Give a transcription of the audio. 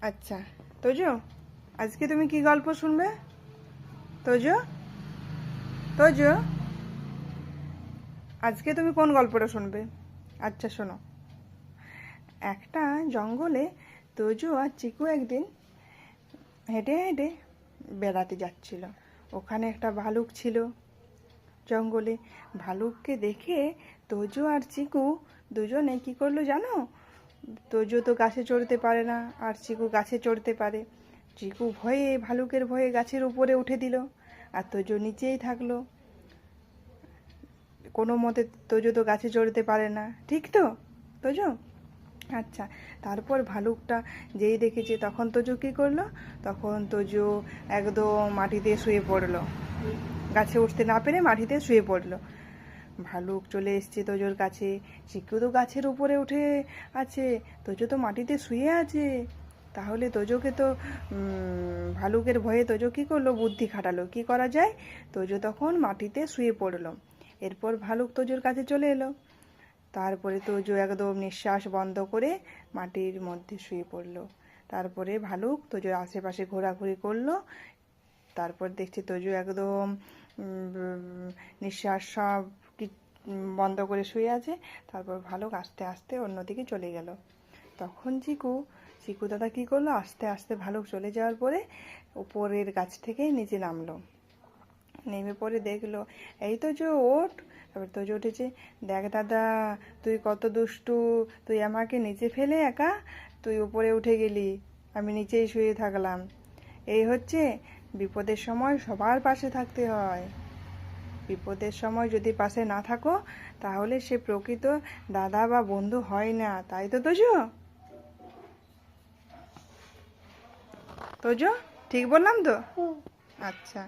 আচ্ছা তোজো, আজকে তুমি কি গল্প শুনবে? তোজো, তোজো, আজকে তুমি কোন গল্পটা শুনবে? আচ্ছা শোনো। একটা জঙ্গলে তোজো আর চিকু একদিন হেঁটে হেঁটে বেড়াতে যাচ্ছিল। ওখানে একটা ভালুক ছিল জঙ্গলে। ভালুককে দেখে তোজো আর চিকু দুজনে কি করলো জানো? তোজো তো গাছে চড়তে পারে না, আর চিকু গাছে চড়তে পারে। চিকু ভয়ে, ভালুকের ভয়ে গাছের উপরে উঠে দিল, আর তোজো নিচেই থাকলো। কোনো মতে তোজো তো গাছে চড়তে পারে না, ঠিক তো তোজো? আচ্ছা, তারপর ভালুকটা যেই দেখেছে তখন তোজো কী করলো? তখন তোজো একদম মাটিতে শুয়ে পড়লো। গাছে উঠতে না পেরে মাটিতে শুয়ে পড়লো। ভালুক চলে এসছে তোজোর কাছে। চিকু তো গাছের উপরে উঠে আছে, তোজো তো মাটিতে শুয়ে আছে। তাহলে তোজোকে তো ভালুকের ভয়ে তোজো কী করলো? বুদ্ধি খাটালো, কি করা যায়। তোজো তখন মাটিতে শুয়ে পড়লো। এরপর ভালুক তোজোর কাছে চলে এলো। তারপরে তোজো একদম নিঃশ্বাস বন্ধ করে মাটির মধ্যে শুয়ে পড়লো। তারপরে ভালুক তোজোর আশেপাশে ঘোরাঘুরি করলো। তারপর দেখছি তোজো একদম নিঃশ্বাস সব বন্ধ করে শুয়ে আছে। তারপর ভালুক আস্তে আস্তে অন্যদিকে চলে গেল। তখন চিকু দাদা কী করলো? আস্তে আস্তে ভালুক চলে যাওয়ার পরে উপরের গাছ থেকে নিচে নামলো। নেমে পড়ে দেখলো, এই তোজো ওঠ। তারপর তোজো উঠেছে। দেখ দাদা, তুই কত দুষ্টু, তুই আমাকে নিচে ফেলে একা তুই উপরে উঠে গেলি, আমি নিচেই শুয়ে থাকলাম। এই হচ্ছে, বিপদের সময় সবার পাশে থাকতে হয়। বিপদের সময় যদি পাশে না থাকো তাহলে সে প্রকৃত দাদা বা বন্ধু হয় না, তাই তো তোজো? তোজো ঠিক বললাম তো? আচ্ছা।